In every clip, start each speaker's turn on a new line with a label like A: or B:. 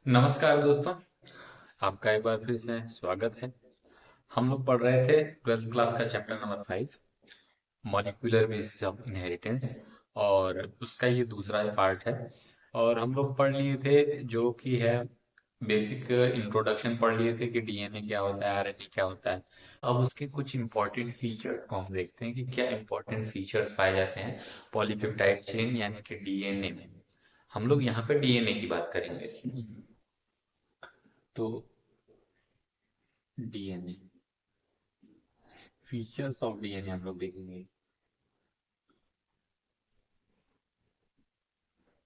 A: नमस्कार दोस्तों, आपका एक बार फिर से स्वागत है। हम लोग पढ़ रहे थे ट्वेल्थ क्लास का chapter number 5, molecular basis of inheritance, और उसका ये दूसरा पार्ट है। और हम लोग पढ़ लिए थे जो कि है बेसिक इंट्रोडक्शन पढ़ लिए थे कि डीएनए क्या होता है, आरएनए क्या होता है। अब उसके कुछ इंपॉर्टेंट फीचर्स को हम देखते हैं कि क्या इंपॉर्टेंट फीचर्स पाए जाते हैं पॉलीपेप्टाइड चेन यानी कि डीएनए में। हम लोग यहाँ पे डीएनए की बात करेंगे। तो डीएनए, फीचर्स ऑफ डीएनए हम लोग देखेंगे।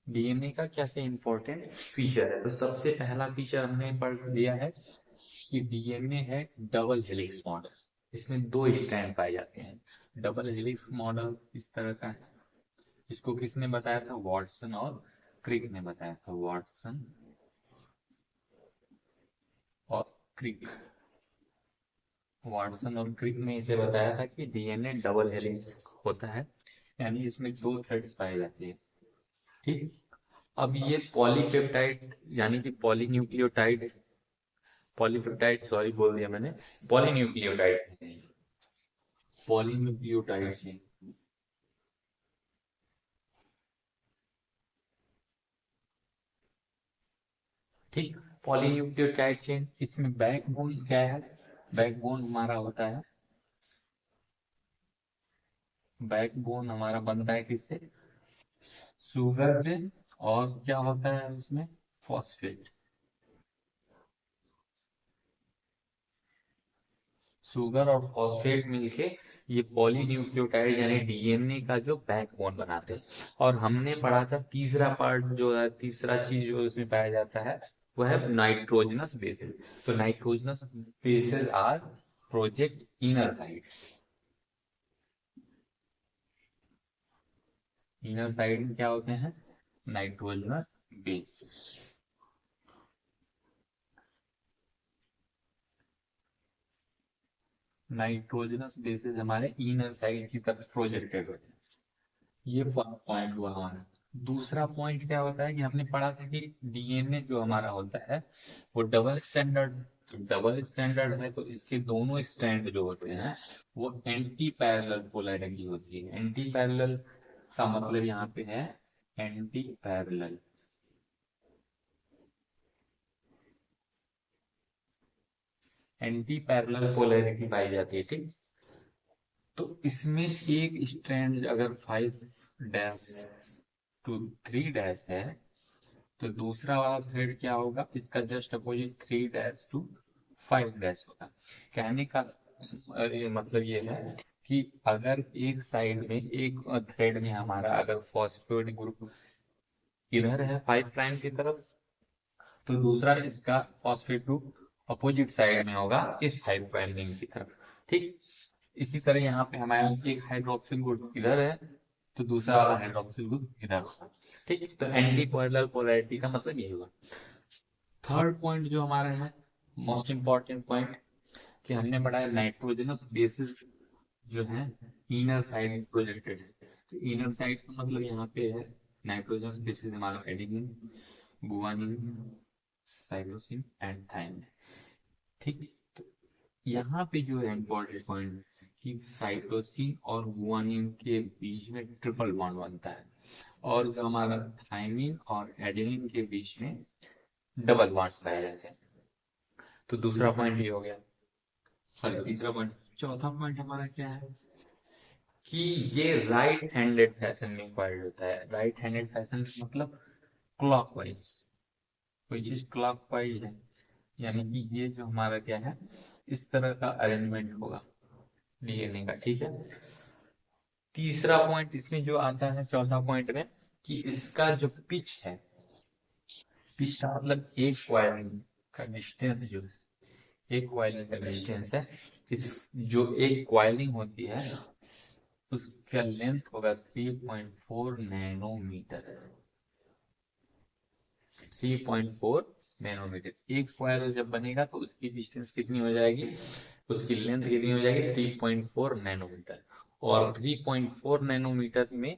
A: डीएनए का क्या क्या इंपॉर्टेंट फीचर है, तो सबसे पहला फीचर हमने पढ़ लिया है कि डीएनए है डबल हेलिक्स मॉडल। इसमें दो स्ट्रैंड पाए जाते हैं। डबल हेलिक्स मॉडल इस तरह का है। इसको किसने बताया था? वॉटसन और क्रिक ने बताया था। वॉटसन और क्रिक, वॉटसन और क्रिक ने इसे बताया था कि डीएनए डबल हेलिक्स होता है, यानी इसमें दो थ्रेड्स पाए जाते हैं। ठीक। अब ये पॉलीपेप्टाइड यानी कि पॉलीन्यूक्लियोटाइड, पॉलीपेप्टाइड सॉरी बोल दिया मैंने, पॉलीन्यूक्लियोटाइड, पॉलीन्यूक्लियोटाइड से। ठीक। पॉलीन्यूक्लियोटाइड चेन, इसमें बैकबोन क्या है? बैकबोन हमारा होता है, बैकबोन हमारा बनता है किससे? शुगर से। और क्या होता है उसमें? फॉस्फेट। शुगर और फॉस्फेट मिलके ये पॉलीन्यूक्लियोटाइड यानी डीएनए का जो बैकबोन बनाते हैं। और हमने पढ़ा था तीसरा पार्ट जो है, तीसरा चीज जो इसमें पाया जाता है वह है नाइट्रोजनस बेसिस। तो nitrogenous bases are project inner side. Inner side में क्या होते हैं? Nitrogenous base. नाइट्रोजनस बेसिस हमारे इनर साइड की तरफ प्रोजेक्टेड होते हैं। ये पॉइंट हुआ हमारा। दूसरा पॉइंट क्या होता है कि हमने पढ़ा था कि डीएनए जो हमारा होता है वो डबल स्टैंडर्ड। तो डबल स्टैंडर्ड है तो इसके दोनों स्टैंड जो होते हैं वो एंटी पैरेलल पोलैरिटी होती है। एंटी पैरेलल का मतलब यहाँ पे है anti parallel. Anti parallel polarity पाई जाती है। ठीक। तो इसमें एक स्ट्रैंड अगर 5' to 3' है तो दूसरा वाला थ्रेड क्या होगा? इसका जस्ट अपोजिट 3' to 5' होगा। कहने का मतलब ये है कि अगर एक साइड में, एक थ्रेड में हमारा अगर फॉस्फेट ग्रुप इधर है 5' की तरफ, तो दूसरा इसका फॉस्फेट ग्रुप अपोजिट साइड में होगा इस 5' की तरफ। ठीक। इसी तरह यहाँ पे हमारा एक हाइड्रोक्सिल ग्रुप इधर है तो दूसरा वाला हाइड्रोक्सिल ग्रुप इधर होगा। ठीक। तो एंटी पैरेलल पोलैरिटी का मतलब यही हुआ। थर्ड पॉइंट जो हमारा है, मोस्ट इंपॉर्टेंट पॉइंट, कि हमने पढ़ा है नाइट्रोजनस बेसिस जो है इनर साइड प्रोजेक्टेड है। तो इनर साइड का मतलब यहाँ पे है नाइट्रोजनस बेसिस हमारा adenine, guanine, cytosine and thymine. ठीक। तो यहाँ पे जो है इंपॉर्टेंट पॉइंट कि साइटोसिन और गुआनिन के बीच में ट्रिपल बॉन्ड बनता है, और जो हमारा थाइमिन और एडेनिन के बीच में डबल बॉन्ड पाए जाते हैं। तो दूसरा पॉइंट ये हो गया। सॉरी, तीसरा पॉइंट। चौथा पॉइंट हमारा क्या है कि ये राइट हैंडेड फैशन में इंक्वायर्ड होता है। राइट हैंडेड फैशन मतलब क्लॉकवाइज, कोई चीज क्लॉकवाइज है, यानी कि ये जो हमारा क्या है, इस तरह का अरेंजमेंट होगा डीएनए का। ठीक है। तीसरा पॉइंट इसमें जो आता है चौथा पॉइंट में, कि इसका जो पिच है, पिच का मतलब एक कॉइलिंग का डिस्टेंस, जो एक कॉइलिंग का डिस्टेंस है, इस जो एक कॉइलिंग होती है उसका लेंथ होगा 3.4 नैनोमीटर। 3.4 नैनोमीटर। एक कॉइल जब बनेगा तो उसकी डिस्टेंस कितनी हो जाएगी, उसकी लेंथ कितनी हो जाएगी? 3.4 नैनोमीटर। और 3.4 नैनोमीटर में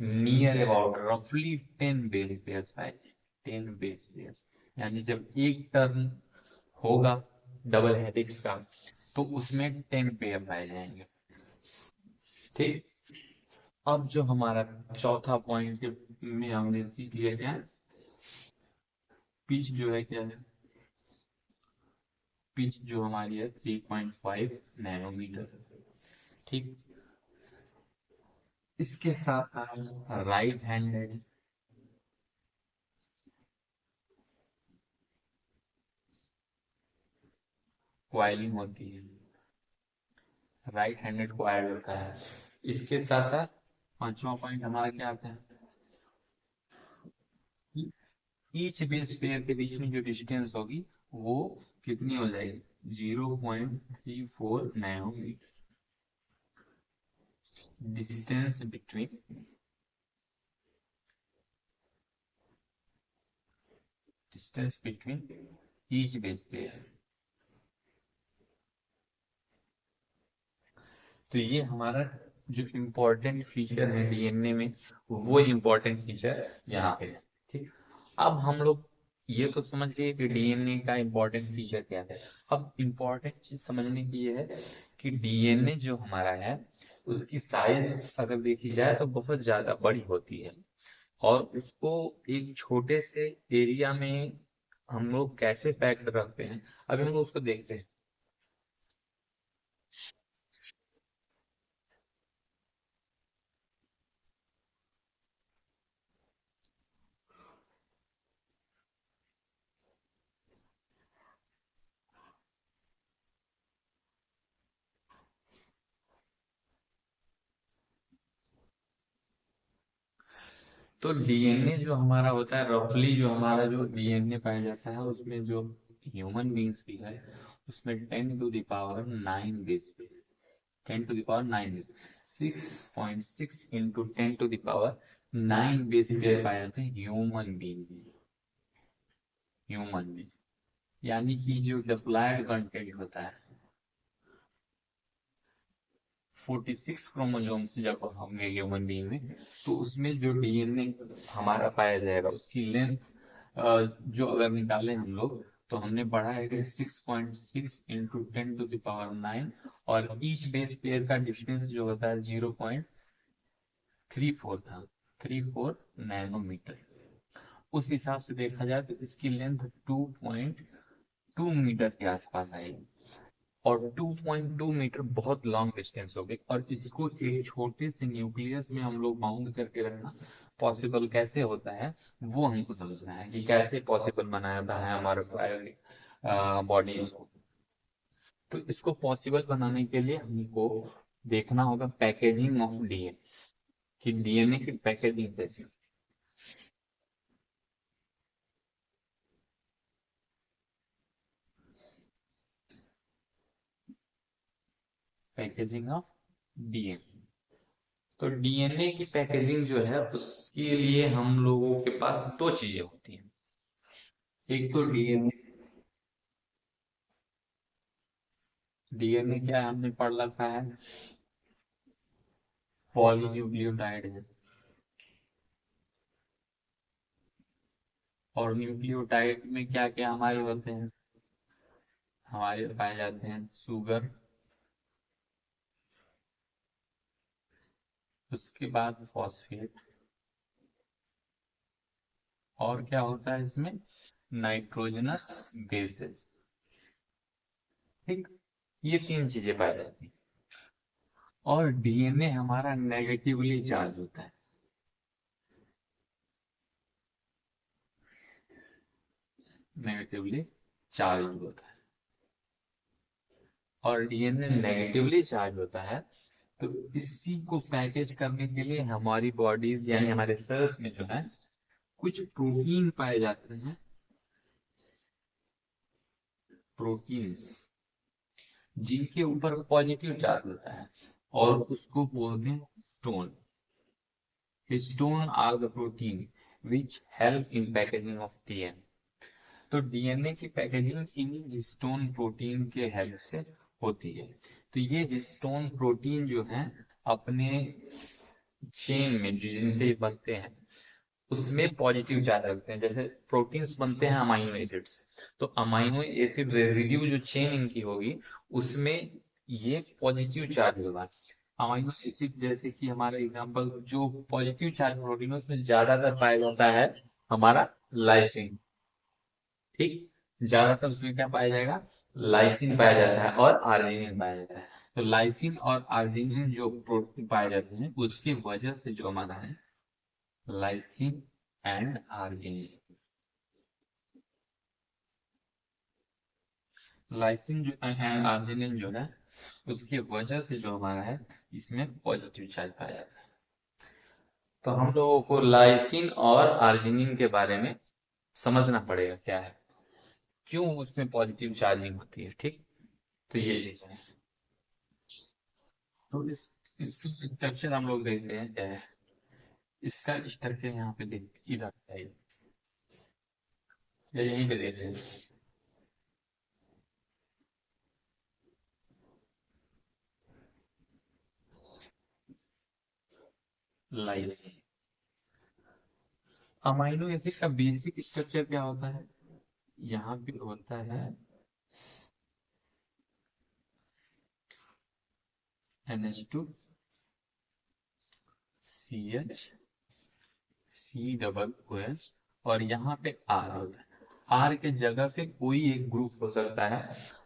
A: नियर अबाउट रफली 10 बेस पेयर्स पाए, 10 बेस पेयर्स। यानी जब एक टर्न होगा डबल हेलिक्स का तो उसमें 10 पेयर पाए जाएंगे। ठीक। अब जो हमारा चौथा पॉइंट में हमने सीख लिया क्या, पिच जो है क्या है, पिच जो हमारी है 3.5 नैनोमीटर। ठीक। इसके साथ राइट हैंडेड क्वाइलिंग होती है, राइट हैंडेड क्वाइल होता है। इसके साथ साथ पांचवा पॉइंट हमारा क्या आता है, ईच बेस पेयर के बीच में जो डिस्टेंस होगी वो कितनी हो जाएगी, 0.34 nanometre. Distance between each base pair. तो ये हमारा जो इम्पोर्टेंट फीचर है डीएनए में, वो इम्पोर्टेंट फीचर यहाँ पे है। ठीक। अब हम लोग ये तो समझ गए कि डीएनए का इम्पोर्टेंट फीचर क्या है। अब इम्पोर्टेंट चीज समझने की ये है कि डीएनए जो हमारा है उसकी साइज अगर देखी जाए तो बहुत ज्यादा बड़ी होती है, और उसको एक छोटे से एरिया में हम लोग कैसे पैक्ड रखते हैं, अभी हम लोग उसको देखते हैं। तो डीएनए जो हमारा होता है, रफली जो हमारा जो डीएनए पाया जाता है उसमें जो ह्यूमन बींग्स भी है उसमें 10⁹ बेस पे, 10⁹ 6.6 इंटू 10⁹ बेस पे पाए जाते हैं ह्यूमन बींग में। ह्यूमन में यानी कि जो डिप्लॉयड कंटेंट होता है 46 क्रोमोसोम्स जब होंगे ह्यूमन बीइंग में, तो उसमें जो डीएनए हमारा पाया जाएगा उसकी लेंथ जो अगर निकाले हम लोग तो हमने पढ़ा है कि 6.6 इंटू 10⁹ 9, और ईच बेस पेयर का डिस्टेंस जो होता है 0.34 था, 34 नैनोमीटर। उस हिसाब से देखा जाए तो इसकी लेंथ 2.2 मीटर के आसपास आएगी, और 2.2 मीटर बहुत लॉन्ग डिस्टेंस हो गई, और इसको एक छोटे से न्यूक्लियस में हम लोग बाउंड करके रखना पॉसिबल कैसे होता है, वो हमको समझना है कि कैसे पॉसिबल बनाया था है हमारे बॉडीज को। तो इसको पॉसिबल बनाने के लिए हमको देखना होगा पैकेजिंग ऑफ डीएनए, कि डीएनए की पैकेजिंग कैसी। पैकेजिंग ऑफ डीएनए, तो डीएनए की पैकेजिंग जो है उसके लिए हम लोगों के पास दो चीजें होती हैं। एक तो डीएनए, डीएनए क्या है हमने पढ़ रखा है, पॉलीन्यूक्लियोटाइड है, और न्यूक्लियोटाइड में क्या क्या हमारे होते हैं, हमारे पाए जाते हैं शुगर, उसके बाद फॉस्फेट, और क्या होता है इसमें, नाइट्रोजनस बेसेस। ठीक। ये तीन चीजें पाई जाती हैं, और डीएनए हमारा नेगेटिवली चार्ज होता है, नेगेटिवली चार्ज होता है, और डीएनए नेगेटिवली चार्ज होता है। तो इसी को पैकेज करने के लिए हमारी बॉडीज यानी हमारे सेल्स में जो है कुछ प्रोटीन पाए जाते हैं, प्रोटीन्स जिनके ऊपर पॉजिटिव चार्ज होता है, और उसको बोलते हैं stone. Stone are the protein which help in packaging of DNA. तो डीएनए की पैकेजिंग इन हिस्टोन प्रोटीन के हेल्प से होती है। तो ये हिस्टोन प्रोटीन जो है अपने चेन में जिनसे बनते हैं उसमें पॉजिटिव चार्ज रखते हैं। जैसे प्रोटीन्स बनते हैं अमाइनो एसिड्स, तो अमाइनो एसिड रेसिड्यू जो चेन इनकी होगी उसमें ये पॉजिटिव चार्ज होगा। अमाइनो एसिड जैसे कि हमारा एग्जांपल जो पॉजिटिव चार्ज प्रोटीन है उसमें ज्यादातर पाया जाता है हमारा लाइसिन। ठीक, ज्यादातर उसमें क्या पाया जाएगा, लाइसिन पाया जाता है और आर्जिनिन पाया जाता है। तो लाइसिन और आर्जिनिन जो प्रोटीन पाए जाते हैं उसकी वजह से जो हमारा है लाइसिन एंड आर्जिनिन, लाइसिन जो एंड आर्जिनिन जो है उसकी वजह से जो हमारा है इसमें पॉजिटिव चार्ज पाया जाता है। तो हम लोगों को लाइसिन और आर्जिनिन के बारे में समझना पड़ेगा क्या है, क्यों उसमें पॉजिटिव चार्जिंग होती है। ठीक, तो ये चीज है। तो इसकी स्ट्रक्चर हम लोग देखते हैं क्या है। इसका स्ट्रक्चर यहाँ पे देख, इधर है या यहीं पे देख रहे हैं। लाइसिन, अमाइनो एसिड का बेसिक स्ट्रक्चर क्या होता है, यहाँ पे होता है NH2 CH C OH और यहाँ पे R होता है। R के जगह पे कोई एक ग्रुप हो सकता है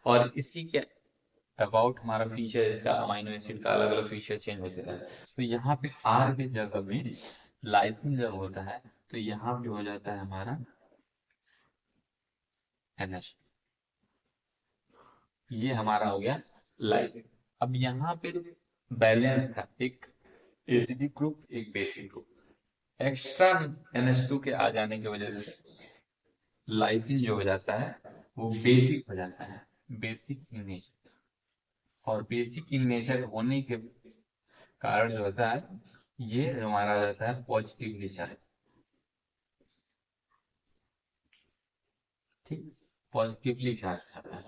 A: और इसी के अबाउट हमारा फीचर, इसका अमाइनो एसिड का अलग अलग फीचर चेंज होते रहता है। तो यहाँ पे R के जगह में लाइसिन जब होता है तो यहाँ पे हो जाता है हमारा NH, ये हमारा हो गया लाइसिन। अब यहाँ पे बैलेंस था, एक एसिडिक ग्रुप एक बेसिक ग्रुप। एक्स्ट्रा NH2 के आ जाने की वजह से लाइसिन जो हो जाता है वो बेसिक हो जाता है, बेसिक इन नेचर। और बेसिक इन नेचर होने के कारण जो होता है ये हमारा हो जाता है पॉजिटिवली चार्ज। ठीक, पॉजिटिवली चार्ज आता है।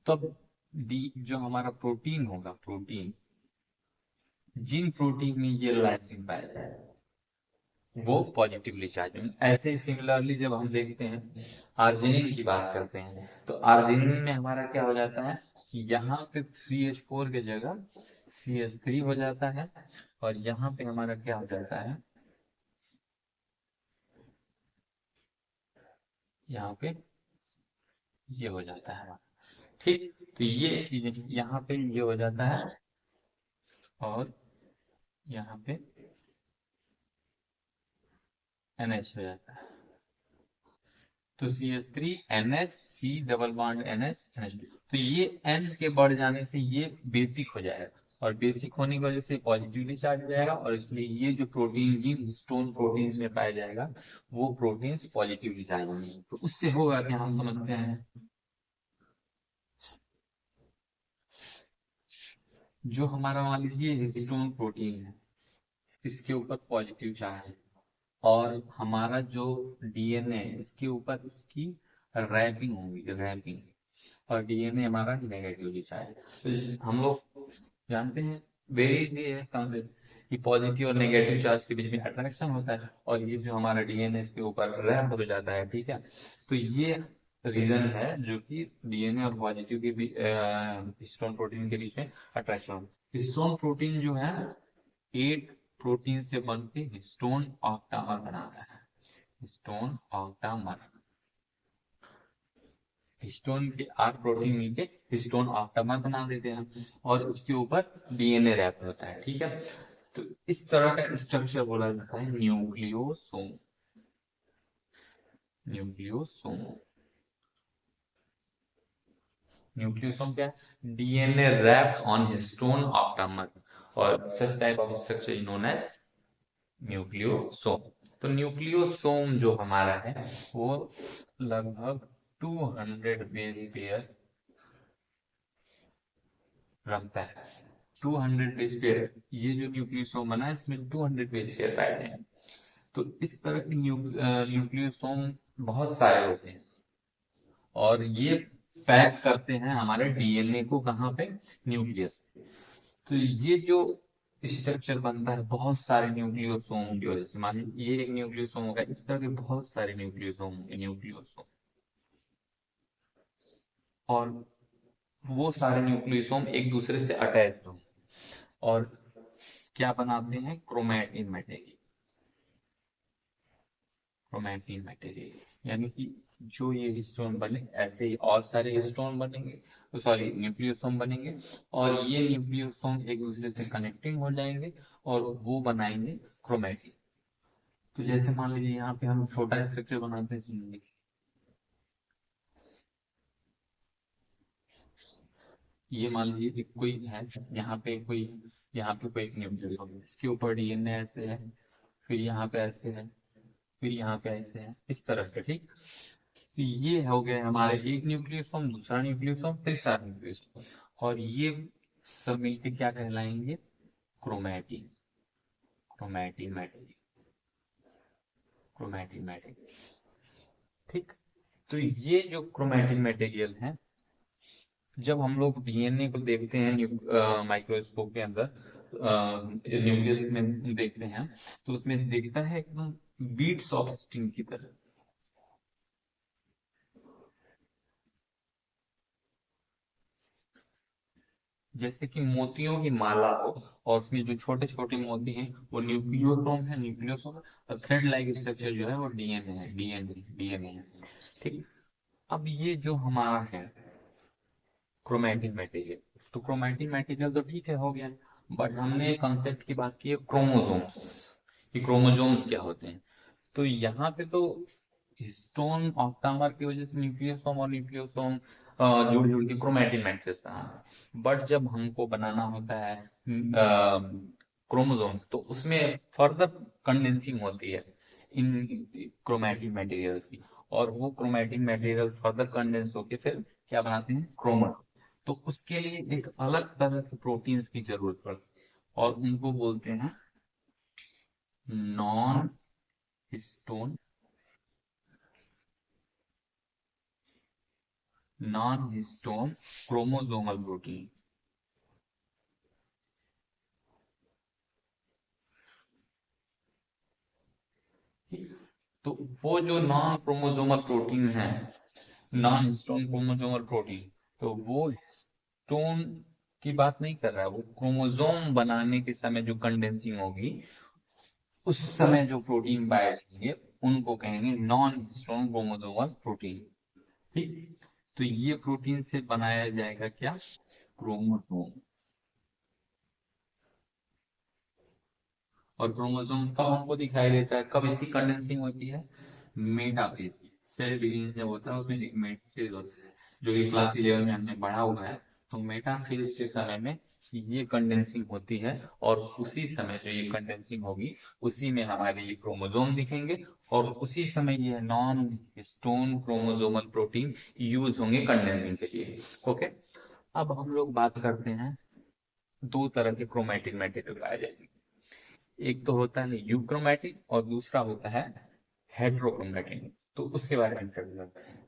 A: तब डी जो हमारा प्रोटीन होगा, प्रोटीन जिन प्रोटीन में ये लाइसिन पाया जाए वो पॉजिटिवली चार्ज है। ऐसे ही सिमिलरली जब हम देखते हैं आर्जिनिन की बात करते हैं तो आर्जिनिन में हमारा क्या हो जाता है कि यहाँ पे CH4 की जगह CH3 हो जाता है और यहाँ पे हमारा क्या हो जाता है, यहाँ पे ये हो जाता है हमारा। ठीक, तो ये यहाँ पे ये हो जाता है और यहाँ पे NH हो जाता है। तो CH3 NH C double bond NH NH2, तो ये N के बढ़ जाने से ये बेसिक हो जाएगा और बेसिक होने की वजह से पॉजिटिवली चार्ज हो जाएगा और इसलिए ये जो प्रोटीन जिन हिस्टोन प्रोटीन्स में पाया जाएगा वो प्रोटीन्स पॉजिटिवली चार्ज होंगे। तो उससे होगा कि हम समझते हैं जो हमारा मान लीजिए हिस्टोन प्रोटीन है इसके ऊपर पॉजिटिव चार्ज है और हमारा जो DNA इसके ऊपर इसकी रैपिंग होगी, रैपिंग, और DNA हमारा नेगेटिवली चार्ज। तो हम लोग जानते हैं वेरी इजी है कंसेप्ट कि पॉजिटिव और नेगेटिव चार्ज के बीच में अट्रैक्शन होता है और ये जो हमारा DNA इसके ऊपर रैप हो जाता है। ठीक है, तो ये रीजन है जो कि DNA और पॉजिटिव के बीच हिस्टोन प्रोटीन के बीच में अट्रैक्शन। हिस्टोन प्रोटीन जो है 8 प्रोटीन से बनके हिस्टोन ऑक्टामर बनाता है, हिस्टोन ऑक्टामर। हिस्टोन के 8 प्रोटीन मिलके हिस्टोन ऑक्टामर बना देते हैं और उसके ऊपर DNA रैप होता है। ठीक है, तो इस तरह का स्ट्रक्चर बोला जाता है न्यूक्लियोसोम, न्यूक्लियोसोम। न्यूक्लियोसोम क्या है, DNA wrapped on histone octamer और such type of structure is known as nucleosome. तो न्यूक्लियोसोम जो हमारा है वो लगभग 200 बेस पेयर रखता है। 200 बेस पेयर, ये जो न्यूक्लियोसोम बना है इसमें 200 बेस पेयर पाए जाते हैं। तो इस तरह के न्यूक्लियोसोम बहुत सारे होते हैं और ये पैक करते हैं हमारे DNA को कहाँ पे, न्यूक्लियस। तो ये जो स्ट्रक्चर बनता है बहुत सारे न्यूक्लियोसोम की वजह से। मान लीजिए ये एक न्यूक्लियोसोम होगा, इस तरह के बहुत सारे न्यूक्लियोसोम होंगे, न्यूक्लियोसोम। और वो सारे न्यूक्लियोसोम एक दूसरे से अटैच होंगे और क्या बनाते हैं, क्रोमैटिन मटेरियल। क्रोमैटिन मटेरियल यानी कि जो ये हिस्टोन बने ऐसे ही और सारे हिस्टोन बनेंगे, तो सॉरी न्यूक्लियोसोम बनेंगे, और ये न्यूक्लियोसोम एक दूसरे से कनेक्टिंग हो जाएंगे और वो बनाएंगे क्रोमैटिन। तो जैसे मान लीजिए यहाँ पे हम छोटा स्ट्रक्चर बनाते हैं, सुनिए। ये मान लीजिए कि कोई है, यहाँ पे कोई, यहाँ पे कोई एक न्यूक्लियोसोम है, इसके ऊपर डीएनए ऐसे है, फिर यहाँ पे ऐसे है, फिर यहाँ पे ऐसे है, इस तरह से, ठीक। तो ये हो गया हमारे एक न्यूक्लियोसोम, दूसरा न्यूक्लियोसोम, तीसरा न्यूक्लियोसोम, और ये सब मिलके क्या कहलाएंगे, chromatin. Chromatin material, chromatin material, ठीक। तो ये जो क्रोमैटिन मटेरियल है, जब हम लोग डीएनए को देखते हैं माइक्रोस्कोप के अंदर, न्यूक्लियस में देखते हैं, तो उसमें दिखता है एकदम बीट्स ऑफ स्ट्रिंग की तरह। जैसे कि मोतियों की माला हो, और उसमें जो छोटे छोटे मोती हैं वो न्यूक्लियोसोम है, न्यूक्लियोसोम, और थ्रेड लाइक स्ट्रक्चर जो है वो डीएनए है, डीएनए है, ठीक। अब ये जो हमारा है क्रोमैटिन मटेरियल, तो क्रोमैटिन मटेरियल तो ठीक है, हो गया। बट हमने कंसेप्ट की बात की है क्रोमोसोम्स, कि क्रोमोसोम्स क्या होते हैं। तो यहाँ पे तो हिस्टोन ऑक्टामर की वजह से न्यूक्लियोसोम और न्यूक्लियोसोम जुड़ जुड़ के क्रोमैटिन मैट्रिक्स बना। बट जब हमको बनाना होता है क्रोमोसोम्स, तो उसमें फर्दर कंडेंसिंग होती है इन क्रोमैटिन मटेरियल्स की, और वो क्रोमैटिन मटेरियल फर्दर कंडेंस होके फिर क्या बनाते हैं, क्रोमर। तो उसके लिए एक अलग तरह के प्रोटीन्स की जरूरत पड़ती है, और उनको बोलते हैं non histone, non histone chromosomal protein. तो वो जो नॉन क्रोमोसोमल प्रोटीन है, नॉन हिस्टोन क्रोमोसोमल प्रोटीन, तो वो हिस्टोन की बात नहीं कर रहा है, वो क्रोमोसोम बनाने के समय जो कंडेंसिंग होगी, उस समय जो प्रोटीन पाए जाएंगे, उनको कहेंगे नॉन हिस्टोन क्रोमोसोमल प्रोटीन, ठीक। तो ये प्रोटीन से बनाया जाएगा क्या, क्रोमोसोम। और क्रोमोसोम कब हमको दिखाई देता है, कब इसकी कंडेंसिंग होती है, मेटाफेज में। सेल डिवीजन जब होता है उसमें एक मेटाफेज होता है, जो कि क्लास 11 में हमने पढ़ा हुआ है। तो मेटाफेज के समय में ये कंडेंसिंग होती है, और उसी समय जो ये कंडेंसिंग होगी, उसी में हमारे ये क्रोमोसोम दिखेंगे, और उसी समय ये non histone chromosomal protein use होंगे कंडेंसिंग के लिए। ओके। अब हम लोग बात करते हैं, दो तरह के क्रोमैटिन मटेरियल पाए जाएंगे। एक तो होता है यूक्रोमैटिन और दूसरा होता है हेट्रोक्रोमैटिन। तो उसके बारे में कर लेते हैं।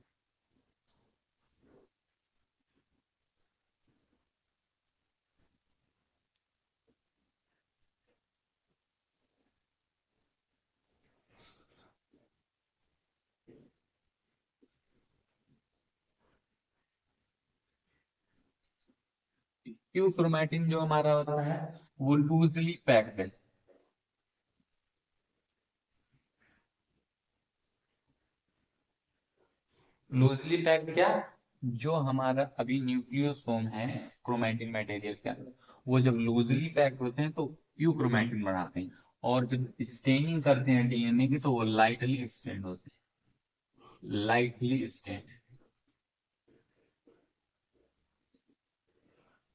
A: यूक्रोमैटिन जो हमारा होता है वो लूजली पैक्ड है। लूजली पैक्ड क्या, जो हमारा अभी न्यूक्लियोसोम है क्रोमैटिन मटेरियल के अंदर, वो जब लूजली पैक्ड होते हैं तो यूक्रोमैटिन बनाते हैं, और जब स्टेनिंग करते हैं डीएनए की, तो वो लाइटली स्टेन्ड होते हैं, लाइटली स्टेन्ड।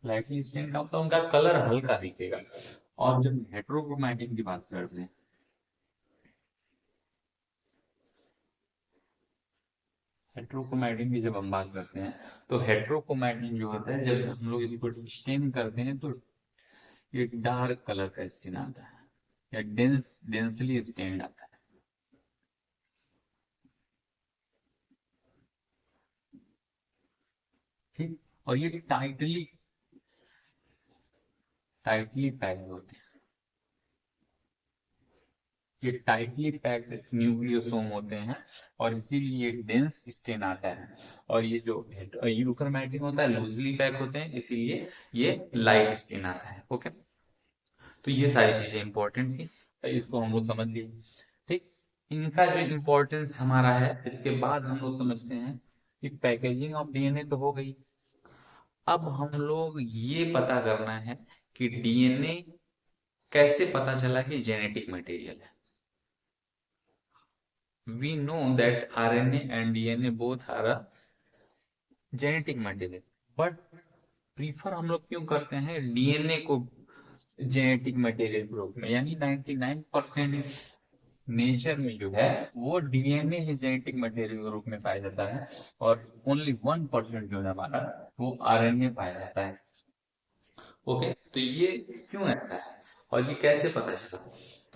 A: लाइटली स्टेन्ड का मतलब उनका कलर हल्का दिखेगा। और जब हेट्रोक्रोमैटिन की बात करते हैं, हेट्रोक्रोमैटिन की जब हम बात करते हैं, तो हेट्रोक्रोमैटिन जो होता है, जब हम लोग इसको स्टेन करते हैं, तो ये डार्क कलर का स्टेन आता है, या डेंसली स्टेन्ड आता है, ठीक। और ये टाइटली टाइटली पैक्ड होते हैं। ये टाइटली पैक्ड न्यूक्लियोसोम होते हैं और इसीलिए ये डेंस स्टेन आता है। और ये जो यूकरमैटिन होता है लूजली पैक होते हैं, इसीलिए ये लाइट स्टेन आता है। ओके, तो ये सारी चीजें इंपॉर्टेंट थी, इसको हम लोग समझ लिए। ठीक, इनका जो इम्पोर्टेंस हमारा है, इसके बाद हम लोग समझते हैं कि पैकेजिंग ऑफ डीएनए तो हो गई। अब हम लोग ये पता करना है कि डीएनए कैसे पता चला कि जेनेटिक मटेरियल है। We know that RNA and DNA both are a genetic material, but prefer हम लोग क्यों करते हैं डीएनए को जेनेटिक मटेरियल के रूप में? यानी 99% नेचर में जो है वो डीएनए ही जेनेटिक मटेरियल के रूप में पाया जाता है, और ओनली 1% जो है हमारा वो आरएनए पाया जाता है। ओके, तो ये क्यों ऐसा है और ये कैसे पता चला?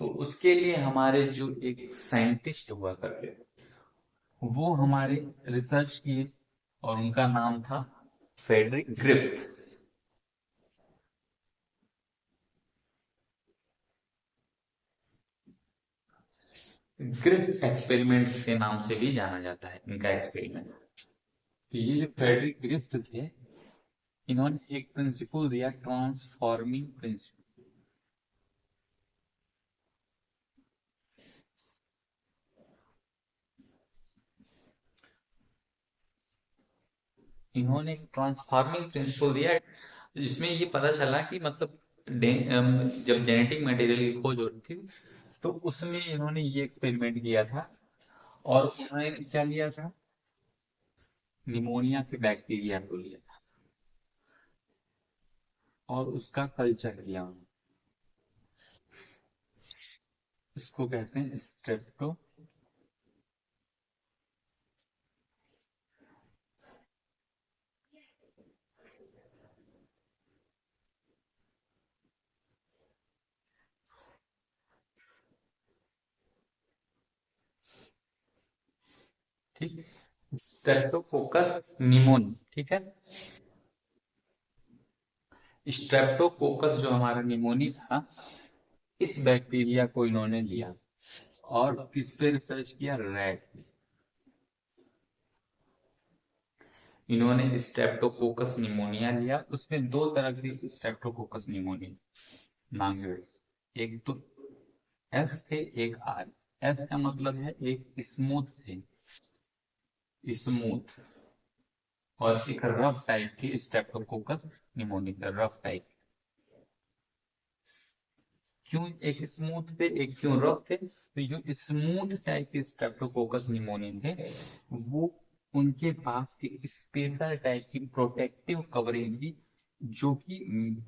A: तो उसके लिए हमारे जो एक साइंटिस्ट हुआ करते, वो हमारे रिसर्च किए और उनका नाम था फ्रेडरिक ग्रिफ्थ। ग्रिफ्थ एक्सपेरिमेंट्स के नाम से भी जाना जाता है इनका एक्सपेरिमेंट। तो ये जो फ्रेडरिक ग्रिफ्थ थे, इन्होंने एक प्रिंसिपल दिया, ट्रांसफॉर्मिंग प्रिंसिपल। इन्होंने एक ट्रांसफॉर्मिंग प्रिंसिपल दिया जिसमें ये पता चला कि मतलब जब जेनेटिक मटेरियल की खोज हो रही थी तो उसमें इन्होंने ये एक्सपेरिमेंट किया था, और उन्होंने क्या लिया था, निमोनिया के बैक्टीरिया को लिया था और उसका कल्चर किया उन्होंने। इसको कहते हैं स्ट्रेप्टो। ठीक, स्ट्रेप्टोकोकस निमोनी। ठीक है, स्ट्रेप्टोकोकस जो हमारा निमोनी था, इस बैक्टीरिया को इन्होंने लिया और किस पे रिसर्च किया? रैट। इन्होंने स्ट्रेप्टोकोकस निमोनिया लिया, उसमें दो तरह के स्ट्रेप्टोकोकस निमोनिया नाम है, एक तो एस थे, एक आर। एस का मतलब है एक स्मूथ थे, स्मूथ, और एक रफ टाइप की स्ट्रेप्टोकोकस निमोनिया, रफ टाइप। क्यों एक स्मूथ थे, एक क्यों रफ थे? तो जो स्मूथ टाइप के स्ट्रेप्टोकोकस निमोनिया थे, वो उनके पास एक स्पेशल टाइप की प्रोटेक्टिव कवरिंग थी, जो कि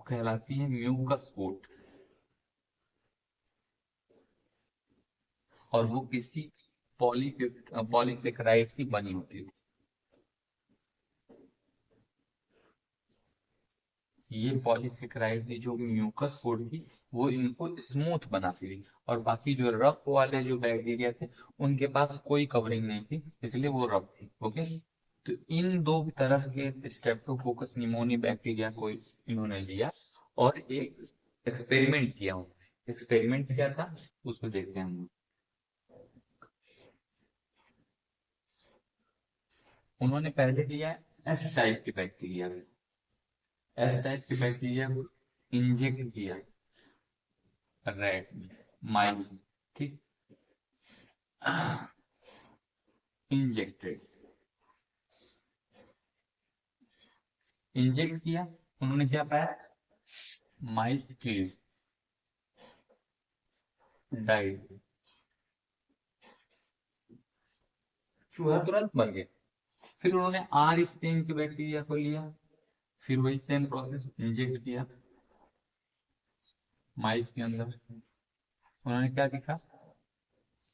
A: कहलाती है म्यूकस कोट, और वो किसी पॉलीसेकेराइड की बनी होती थी। ये पॉलीसेकेराइड की जो म्यूकस कोट थी वो इनको स्मूथ बनाती थी, और बाकी जो रफ वाले जो बैक्टीरिया थे उनके पास कोई कवरिंग नहीं थी, इसलिए वो रफ थी। ओके, तो इन दो तरह के स्ट्रेप्टोकोकस निमोनिया बैक्टीरिया को इन्होंने लिया और एक एक्सपेरिमेंट किया। उन्होंने एक्सपेरिमेंट किया था, उसको देखते हैं हम। उन्होंने पहले लिया एस टाइप के बैक्टीरिया, एस टाइप के बैक्टीरिया को इंजेक्ट किया रैट में, माइस में। ठीक, इंजेक्टेड, इंजेक्ट किया, उन्होंने क्या पाया? माइस किल्ड, डाइड, चूहा तुरंत मर गया। फिर उन्होंने आर स्टेन के बैक्टीरिया को लिया, फिर वही सेम प्रोसेस, इंजेक्ट किया माइस के अंदर। उन्होंने क्या दिखा?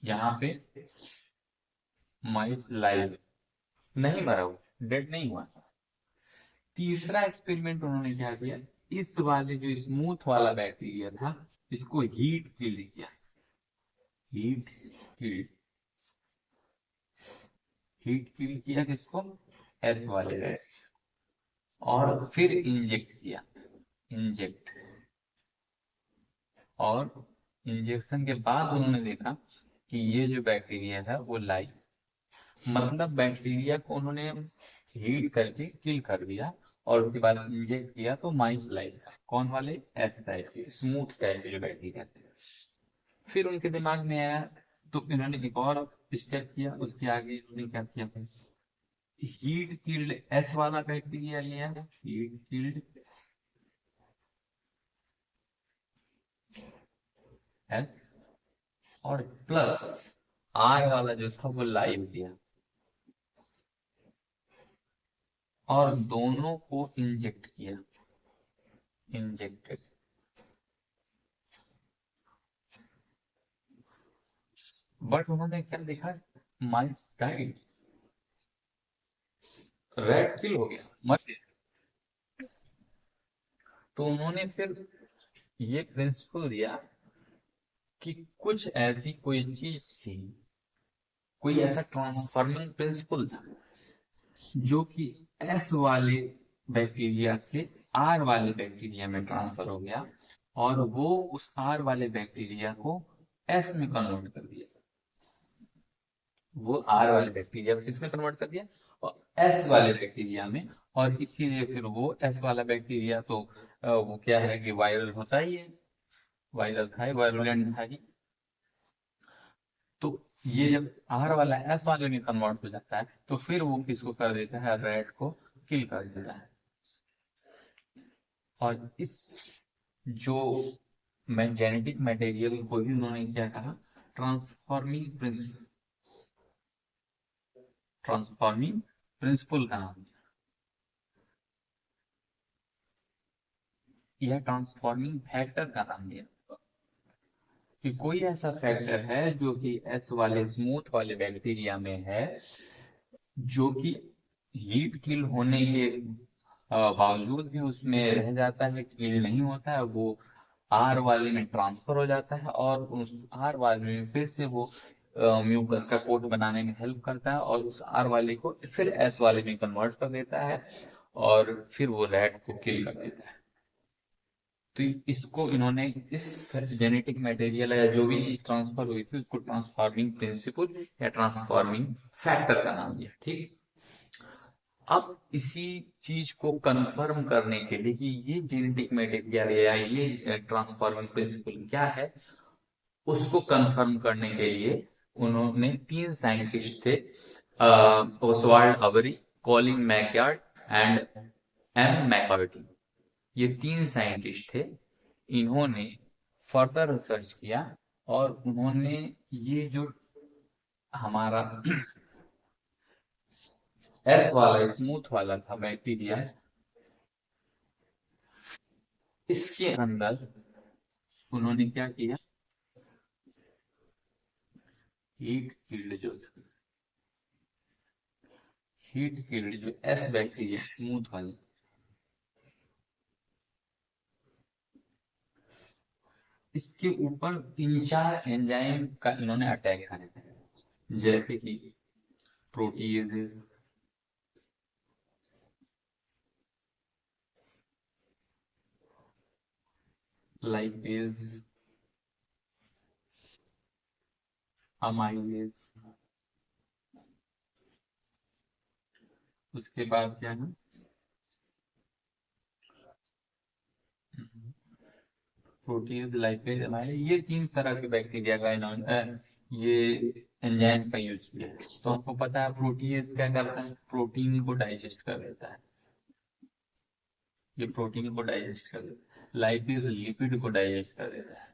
A: यहाँ पे माइस लाइव, नहीं मरा, हुआ डेड नहीं हुआ। तीसरा एक्सपेरिमेंट उन्होंने क्या किया, इस वाले जो स्मूथ वाला बैक्टीरिया था इसको हीट किल किया, हीट किल, हीट किल किया किसको? एस वाले बैक्टीरिया, और फिर इंजेक्ट किया, इंजेक्ट, और इंजेक्शन के बाद उन्होंने देखा कि ये जो बैक्टीरिया था वो लाइव, मतलब बैक्टीरिया को उन्होंने हीट करके किल कर दिया और उसके बाद इंजेक्ट किया तो माइस लाइव था। कौन वाले? एस टाइप के स्मूथ टाइप के जो बैक्टीरिया थे। फिर उनके दिमाग में आया तो इन्होंने एक और स्टेप किया, उसके आगे इन्होंने क्या किया, हीट किल्ड एस वाला बैक्टीरिया लिया, हीट किल्ड एस, और प्लस आर वाला जो था वो लाइव लिया और दोनों को इंजेक्ट किया, इंजेक्टेड। बट उन्होंने क्या देखा, माइस डाइड, रैट किल हो गया, मर गया। तो उन्होंने फिर ये प्रिंसिपल दिया कि कुछ ऐसी कोई चीज थी, कोई ऐसा ट्रांसफॉर्मिंग प्रिंसिपल था जो कि एस वाले बैक्टीरिया से आर वाले बैक्टीरिया में ट्रांसफर हो गया और वो उस आर वाले बैक्टीरिया को एस में कन्वर्ट कर दिया। वो आर वाले बैक्टीरिया को किसमें कन्वर्ट कर दिया? और एस वाले बैक्टीरिया में। और इसीलिए फिर वो एस वाला बैक्टीरिया तो वो क्या है कि वायरल होता ही है, वायरल था ही, वायरुलेंट था ही। तो ये जब आर वाला एस वाले में कन्वर्ट हो जाता है तो फिर वो किसको कर देता है, रैट को किल कर देता है। और इस जो जेनेटिक मटेरियल को ही उन्होंने क्या कहा, ट्रांसफॉर्मिंग प्रिंसिपल, ट्रांसफॉर्मिंग प्रिंसिपल का नाम या ट्रांसफॉर्मिंग फैक्टर का नाम दिया कि कोई ऐसा फैक्टर है जो कि एस वाले स्मूथ वाले बैक्टीरिया में है, जो कि हीट किल होने के बावजूद भी उसमें रह जाता है, किल नहीं होता है, वो आर वाले में ट्रांसफर हो जाता है और उस आर वाले में फिर से वो म्यूकस का कोट बनाने में हेल्प करता है और उस आर वाले को फिर एस वाले में कन्वर्ट कर देता है और फिर वो रैट को किल कर देता है। तो इसको इन्होंने इस जेनेटिक मटेरियल या जो भी चीज ट्रांसफर हुई थी उसको ट्रांसफॉर्मिंग प्रिंसिपल या ट्रांसफॉर्मिंग फैक्टर का नाम दिया। ठीक, अब इसी चीज को कंफर्म करने के लिए कि ये जेनेटिक मटेरियल या ये ट्रांसफॉर्मिंग प्रिंसिपल क्या है, उसको कंफर्म करने के लिए उन्होंने तीन साइंटिस्ट थे, ओसवाल्ड अबरी, कॉलिन मैकयार्ड एंड एम मैकॉर्टी। ये तीन साइंटिस्ट थे। इन्होंने फर्दर रिसर्च किया और उन्होंने ये जो हमारा एस वाला स्मूथ वाला था बैक्टीरिया, इसके अंदर उन्होंने क्या किया, हीट किल्ड जो हीट किल्ड जो एस बैक्टीरिया स्मूथ वाले, इसके ऊपर तीन चार एंजाइम का इन्होंने अटैक किया, जैसे कि प्रोटीएजेस, लाइपेज, अमाइलेज। उसके बाद क्या है, प्रोटीज, लाइपेज, अमाइलेज, ये तीन तरह के बैक्टीरिया का इन्होंने ये एंजाइम्स का यूज किया है। तो आपको पता है प्रोटीज क्या करता है, प्रोटीन को डाइजेस्ट कर देता है, ये प्रोटीन को डाइजेस्ट कर देता है। लाइपेज लिपिड को डाइजेस्ट कर देता है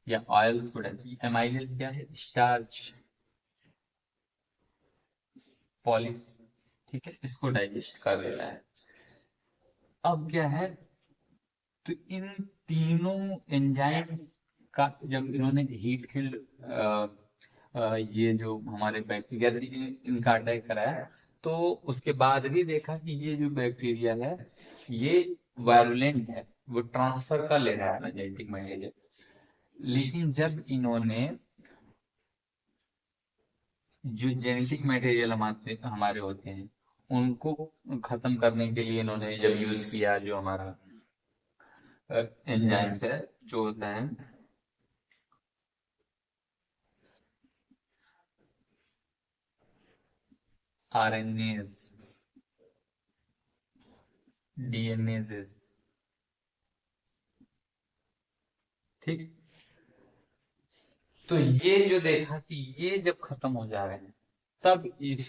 A: या ऑयल्स को डाइजेस्ट। एमाइलेज क्या है, स्टार्च, पॉलिश, ठीक है, इसको डाइजेस्ट कर देता है। अब क्या है, तो इन तीनों एंजाइम का जब इन्होंने हीट किल्ड ये जो हमारे बैक्टीरिया इनका अटैक कराया तो उसके बाद भी देखा कि ये जो बैक्टीरिया है ये वायरुलेंट है, वो ट्रांसफर कर ले रहा है जेनेटिक मटेरियल। लेकिन जब इन्होंने जो जेनेटिक मटेरियल हमारे हमारे होते हैं उनको खत्म करने के लिए इन्होंने जब यूज किया जो हमारा एंजाइम्स है, जो होता है आरएनएज, डीएनएज, ठीक। तो ये जो देखा कि ये जब खत्म हो जा रहे हैं, तब इस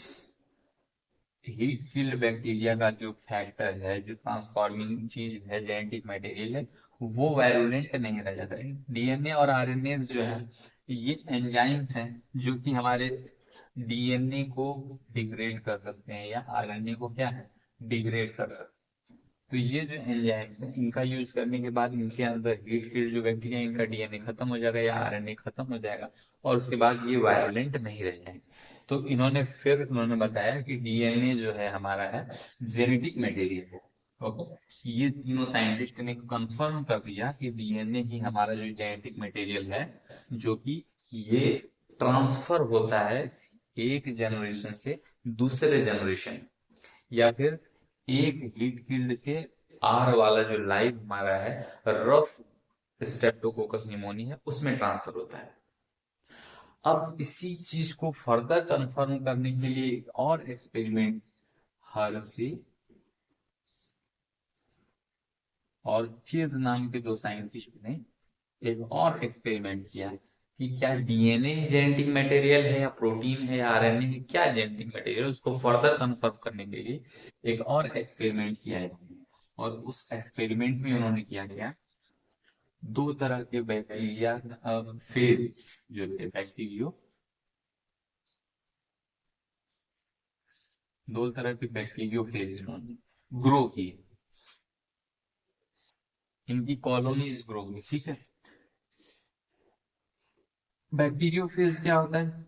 A: हीट फील्ड बैक्टीरिया का जो फैक्टर है, जो ट्रांसफॉर्मिंग चीज है, जेनेटिक मटेरियल है, वो वायरुलेंट नहीं रह जाता है। डीएनए और आरएनए जो है, ये एंजाइम्स हैं जो कि हमारे डीएनए को डिग्रेड कर सकते हैं या आरएनए को क्या है, डिग्रेड कर सकते हैं। तो ये जो एंजाइम्स हैं, इनका यूज करने के बाद इनके अंदर हीट फील्ड जो बैक्टीरिया, इनका डीएनए खत्म हो जाएगा या आरएनए खत्म हो जाएगा, और उसके बाद ये वायलेंट नहीं रह जाएंगे। तो उन्होंने बताया कि डीएनए जो है हमारा है जेनेटिक मटेरियल है। ओके, ये तीनों साइंटिस्ट ने कंफर्म कर दिया कि डीएनए ही हमारा जो जेनेटिक मटेरियल है, जो कि ये ट्रांसफर होता है एक जनरेशन से दूसरे जनरेशन, या फिर एक हीट फील्ड से आर वाला जो लाइव हमारा है रफ स्ट्रेप्टोकोकस निमोनिया है, उसमें ट्रांसफर होता है। अब इसी चीज को फर्दर कंफर्म करने के लिए एक और एक्सपेरिमेंट हर्सी और चेज नाम के दो साइंटिस्ट ने एक और एक्सपेरिमेंट किया कि क्या डीएनए जेनेटिक मटेरियल है या प्रोटीन है या आरएनए है, क्या जेनेटिक मटेरियल, उसको फर्दर कंफर्म करने के लिए एक और एक्सपेरिमेंट किया है। और उस एक्सपेरिमेंट में उन्होंने क्या किया, दो तरह के बैक्टीरिया फेज जो थे बैक्टीरियो, दो तरह के बैक्टीरियो फेज इन्होंने ग्रो किए, इनकी कॉलोनीज ग्रो हुई, ठीक है। बैक्टीरियो फेज क्या होता है,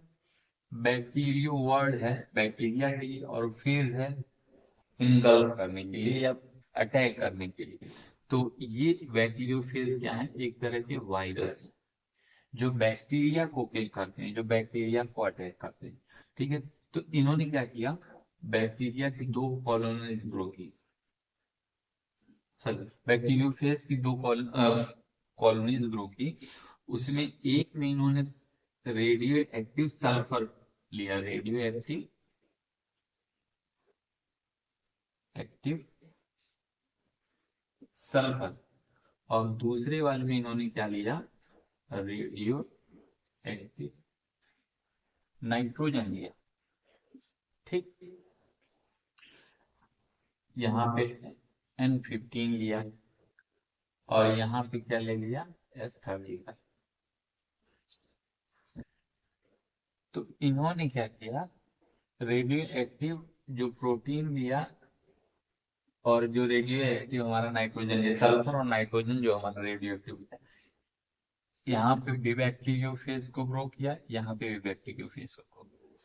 A: बैक्टीरियो वर्ड है बैक्टीरिया के लिए, और फेज है इनगल्फ करने के लिए या अटैक करने के लिए। तो ये बैक्टीरियो फेज क्या है, एक तरह के वायरस जो बैक्टीरिया को किल करते हैं, जो बैक्टीरिया को अटैक करते हैं, ठीक है। तो इन्होंने क्या किया, बैक्टीरिया की दो कॉलोनीज ग्रो की, सॉरी, बैक्टीरियोफेज की दो कॉलोनीज ग्रो की। उसमें एक में इन्होंने रेडियो एक्टिव सल्फर लिया, रेडियो एक्टिव सल्फर, और दूसरे वाले में इन्होंने क्या लिया, रेडियो एक्टिव नाइट्रोजन लिया, ठीक। यहाँ पे N15 लिया, और यहाँ पे क्या ले लिया, S35। तो इन्होंने क्या किया, रेडियो एक्टिव जो प्रोटीन लिया, और जो रेडियो एक्टिव हमारा नाइट्रोजन है, सल्फर और नाइट्रोजन जो हमारा रेडियो एक्टिव है, यहाँ पे भी बैक्टीरियो फेज को ग्रो किया, यहाँ पे भी बैक्टीरियो फेज को ग्रो,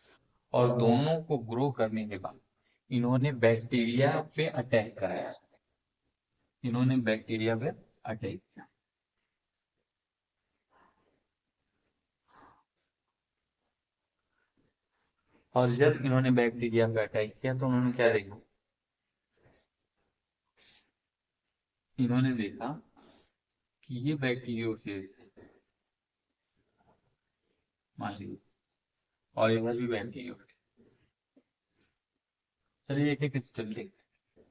A: और दोनों को ग्रो करने के बाद इन्होंने बैक्टीरिया पे अटैक कराया, इन्होंने बैक्टीरिया पे अटैक किया। और जब इन्होंने बैक्टीरिया पे अटैक किया तो उन्होंने क्या देखा, इन्होंने देखा कि ये बैक्टीरियो फेज है, मान लीजिए, और इधर भी बैक्टीरियो फेज। चलिए एक एक स्टेप देखते हैं।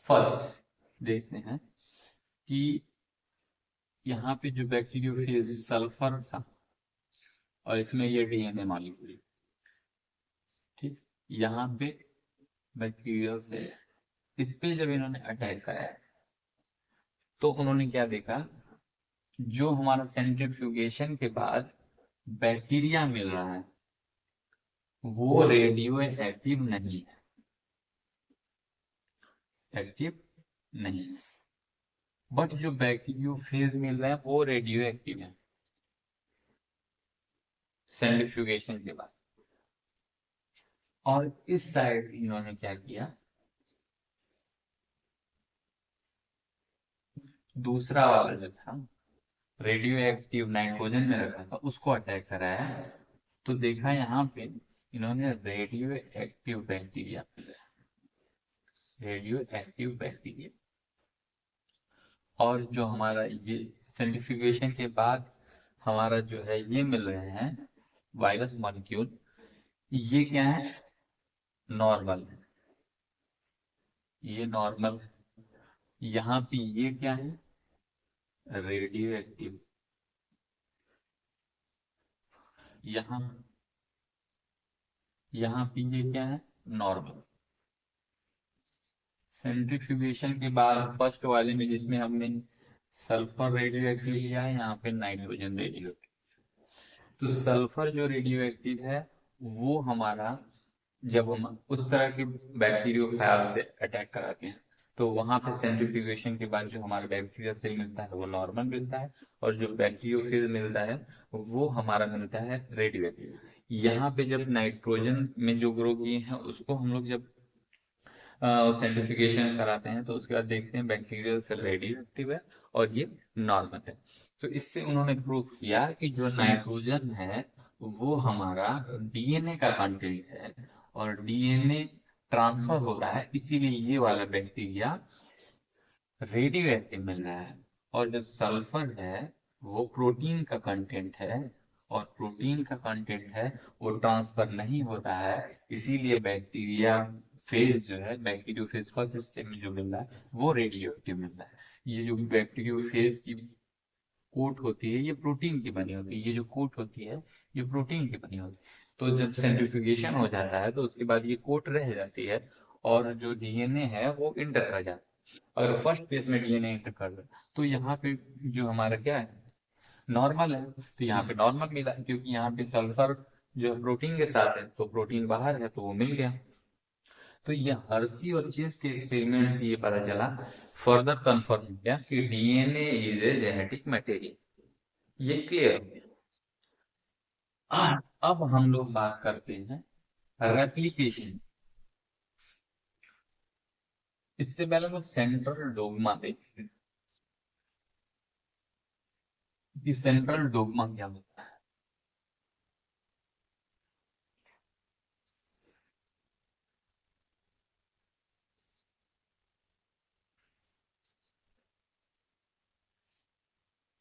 A: फर्स्ट देखते हैं कि यहाँ पे जो बैक्टीरियो फेज सल्फर था, और इसमें ये डीएनए मॉलिक्यूल, ठीक। यहाँ पे बैक्टीरिया से इस पे जब इन्होंने अटैक कराया, तो उन्होंने क्या देखा, जो हमारा सेंट्रीफ्यूगेशन के बाद बैक्टीरिया मिल रहा है वो रेडियो एक्टिव नहीं है, एक्टिव नहीं है, बट जो बैक्टीरियो फेज मिल रहा है वो रेडियो एक्टिव है सेंट्रीफ्यूगेशन के बाद। और इस साइड इन्होंने क्या किया, दूसरा वाला जो था रेडियो एक्टिव नाइट्रोजन में रखा था उसको अटैक कराया। तो देखा यहाँ पे इन्होंने रेडियो एक्टिव बैक्टीरिया, और जो हमारा ये सेंट्रीफ्यूगेशन के बाद हमारा जो है ये मिल रहे हैं वायरस मॉलिक्यूल, ये क्या है, नॉर्मल है, ये नॉर्मल है। यहाँ पे ये क्या है, रेडियो एक्टिव। यहाँ यहाँ पे ये क्या है, नॉर्मल। सेंट्रीफ्यूगेशन के बाद फर्स्ट वाले में जिसमें हमने सल्फर रेडियो एक्टिव लिया है, यहाँ पे नाइट्रोजन रेडियो एक्टिव। तो सल्फर जो रेडियो एक्टिव है वो हमारा, जब हम उस तरह के बैक्टीरियोफाज से अटैक कराते हैं तो वहां पे सेंट्रीफ्यूगेशन के बाद जो हमारा बैक्टीरिया सेल मिलता है वो नॉर्मल मिलता है, और जो बैक्टीरियोफेज मिलता है वो हमारा मिलता है रेडियो एक्टिव। यहाँ पे जब नाइट्रोजन में जो ग्रो किए हैं उसको हम लोग जब सेंट्रीफिकेशन कराते हैं तो उसके बाद देखते हैं बैक्टीरियल सेल रेडियो एक्टिव है और ये नॉर्मल है। तो इससे उन्होंने प्रूव किया कि जो नाइट्रोजन है वो हमारा डीएनए का कंटेंट है, और डीएनए ट्रांसफर होता है, इसीलिए ये वाला बैक्टीरिया रेडियो एक्टिव मिल रहा है। और जो सल्फर है वो प्रोटीन का कंटेंट है, और प्रोटीन का कंटेंट है वो ट्रांसफर नहीं होता है, इसीलिए बैक्टीरिया फेज जो है, बैक्टीरियोफेज फर्स्ट स्टेप में जो मिल रहा है वो रेडियो एक्टिव मिल रहा है। ये जो बैक्टीरियोफेज की कोट होती है ये प्रोटीन की बनी होती है, ये जो कोट होती है ये प्रोटीन की बनी होती है। तो जब सेंट्रीफ्यूगेशन हो जाता है तो उसके बाद ये कोट रह जाती है, और जो डीएनए है वो इंटर कर जाता है। अगर फर्स्ट पेज में डीएनए इंटर कर जाए तो यहाँ पे जो हमारा क्या है, नॉर्मल है। तो यहाँ पे नॉर्मल मिला क्योंकि यहाँ पे सल्फर जो है प्रोटीन के साथ है, तो प्रोटीन बाहर है तो वो मिल गया। तो ये हर्सी और चेस के एक्सपेरिमेंट से ये पता चला, फर्दर कंफर्म हो गया कि DNA is a genetic material, ये क्लियर हो गया। अब हम लोग बात करते हैं रेप्लिकेशन। इससे पहले हम सेंट्रल डोगमा देखते हैं कि सेंट्रल डोगमा क्या होता है।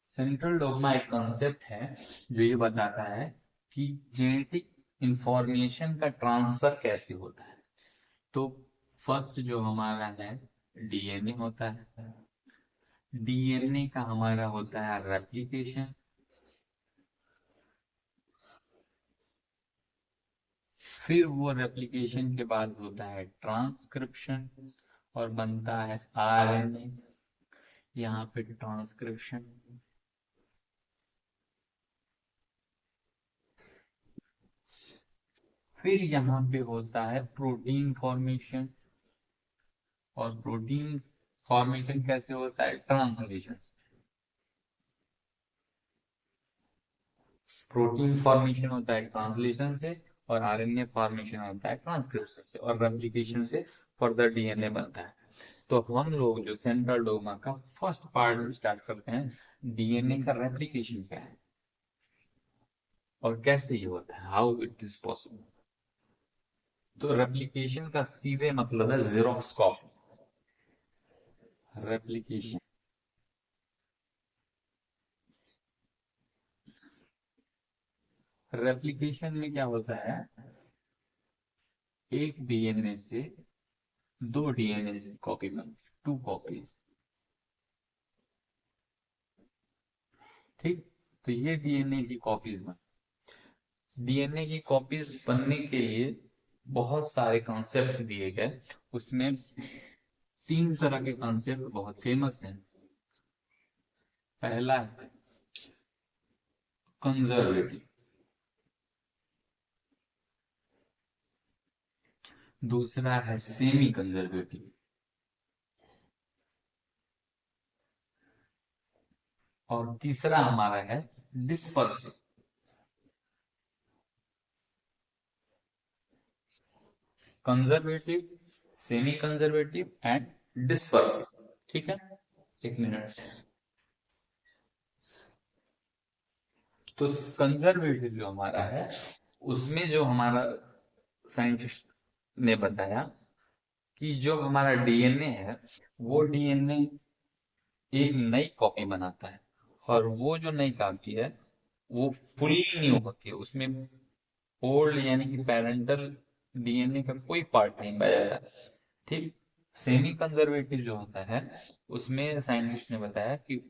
A: सेंट्रल डोगमा एक कंसेप्ट है जो ये बताता है कि जेनेटिक इंफॉर्मेशन का ट्रांसफर कैसे होता है। तो फर्स्ट जो हमारा है डीएनए होता है, डीएनए का हमारा होता है रेप्लिकेशन, फिर वो रेप्लिकेशन के बाद होता है ट्रांसक्रिप्शन और बनता है आरएनए। यहाँ पे ट्रांसक्रिप्शन, फिर यहाँ पे होता है प्रोटीन फॉर्मेशन, और प्रोटीन फॉर्मेशन कैसे होता है, ट्रांसलेशन से। प्रोटीन फॉर्मेशन होता है ट्रांसलेशन से, और आरएनए फॉर्मेशन होता है ट्रांसक्रिप्शन से, और रेप्लिकेशन से फर्दर डीएनए बनता है। तो हम लोग जो सेंट्रल डोग्मा का फर्स्ट पार्ट स्टार्ट करते हैं, डीएनए का रेप्लिकेशन क्या है और कैसे ये होता है, हाउ इट इज पॉसिबल। तो रेप्लिकेशन का सीधे मतलब है जेरोक्स कॉपी। रेप्लिकेशन, रेप्लिकेशन में क्या होता है, एक डीएनए से दो डीएनए से कॉपी बनती है, टू कॉपीज। ठीक, तो ये डीएनए की कॉपीज बन, डीएनए की कॉपीज बनने के लिए बहुत सारे कॉन्सेप्ट दिए गए। उसमें तीन तरह के कॉन्सेप्ट बहुत फेमस हैं। पहला है कंजर्वेटिव, दूसरा है सेमी कंजर्वेटिव, और तीसरा हमारा है dispersive. Conservative, semi conservative and dispersive. ठीक है, एक मिनट। तो कंजर्वेटिव जो हमारा है उसमें जो हमारा साइंटिस्ट ने बताया कि जो हमारा डीएनए है वो डीएनए एक नई कॉपी बनाता है, और वो जो नई कॉपी है वो फुली न्यू होती है, उसमें ओल्ड यानी कि पेरेंटल डीएनए का कोई पार्ट नहीं पाया जाता। ठीक। सेमी कंजर्वेटिव जो होता है, उसमें साइंटिस्ट ने बताया कि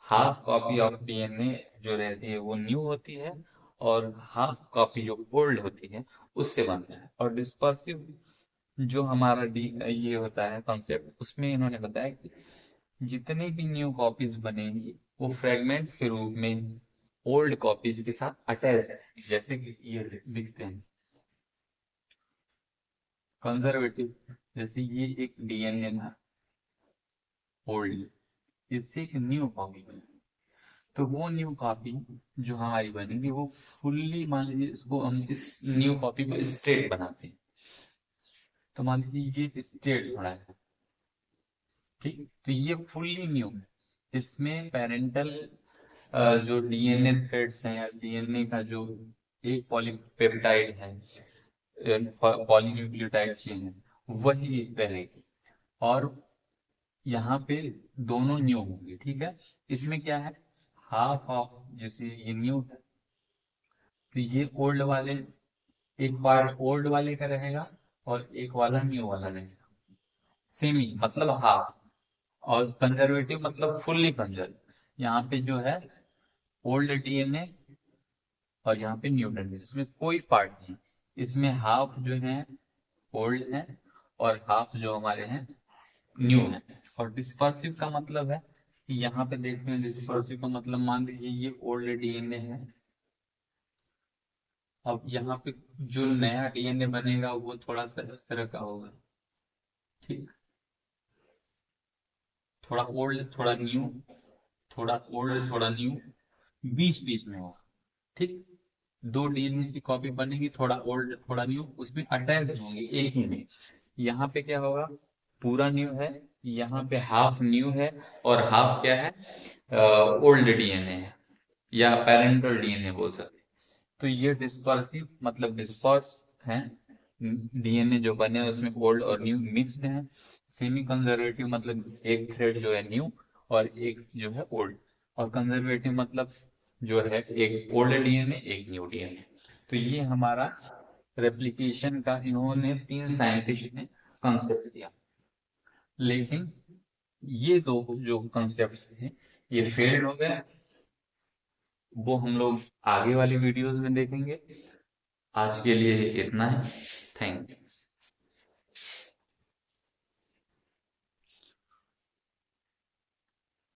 A: हाफ कॉपी ऑफ डीएनए जो रहती है वो न्यू होती है, और हाफ कॉपी जो ओल्ड होती है उससे बनता है। और डिस्पर्सिव जो हमारा ये होता है कॉन्सेप्ट, उसमें इन्होंने बताया कि जितनी भी न्यू कॉपीज बनेंगी वो फ्रेगमेंट्स के रूप में ओल्ड कॉपीज के साथ अटैच है, जैसे कि ये दिखते हैं कंजर्वेटिव। जैसे ये एक डीएनए था ओल्ड, इससे एक न्यू कॉपी बनी, तो वो न्यू कॉपी जो हमारी बनेगी वो फुल्ली, मान लीजिए इसको हम इस न्यू कॉपी को स्ट्रेट बनाते हैं, तो मान लीजिए ये स्ट्रेट थोड़ा है। ठीक, तो ये फुल्ली न्यू है। इसमें पेरेंटल जो डीएनए थ्रेड्स हैं या डीएनए का जो एक पॉलीपेप्टाइड है, पॉलीन्यूक्लियोटाइड चेन है, वही रहेगी। और यहाँ पे दोनों न्यू होंगे। ठीक है, इसमें क्या है, हाफ ऑफ, जैसे ये न्यू है तो ये ओल्ड वाले, एक पार्ट ओल्ड वाले का रहेगा और एक वाला न्यू वाला रहेगा। सेमी मतलब हाफ, और कंजर्वेटिव मतलब फुल्ली कंजर्व। यहाँ पे जो है ओल्ड डीएनए और यहाँ पे न्यू डीएनए, इसमें कोई पार्ट नहीं। इसमें हाफ जो है ओल्ड है और हाफ जो हमारे हैं न्यू है। और डिस्पर्सिव का मतलब है कि यहाँ पे देखते हैं, डिस्पर्सिव का मतलब मान लीजिए ये ओल्ड डीएनए है, अब यहाँ पे जो नया डीएनए बनेगा वो थोड़ा सा इस तरह का होगा। ठीक, थोड़ा ओल्ड थोड़ा न्यू, थोड़ा ओल्ड थोड़ा न्यू, बीच बीच में होगा। ठीक, दो डीएनए की कॉपी बनेगी, थोड़ा ओल्ड थोड़ा न्यू, उसमें अटैच होंगे एक ही में। यहाँ पे क्या होगा, पूरा न्यू है, यहाँ पे हाफ न्यू है और हाफ क्या है, ओल्ड डीएनए है, या पेरेंटल डीएनए बोल सकते हैं। तो ये डिस्पर्सिव मतलब डिस्पर्स है, डीएनए जो बने हैं उसमें ओल्ड और न्यू मिक्स्ड है। सेमी कंजर्वेटिव मतलब एक थ्रेड जो है न्यू और एक जो है ओल्ड, और कंजर्वेटिव मतलब जो है एक ओल्ड डीएनए एक न्यू डीएनए। तो ये हमारा रेप्लिकेशन का इन्होंने तीन साइंटिस्ट ने कंसेप्ट दिया। लेकिन ये दो जो कंसेप्ट थे ये फेल्ड हो गए, वो हम लोग आगे वाली वीडियोस में देखेंगे। आज के लिए इतना है। Thank you.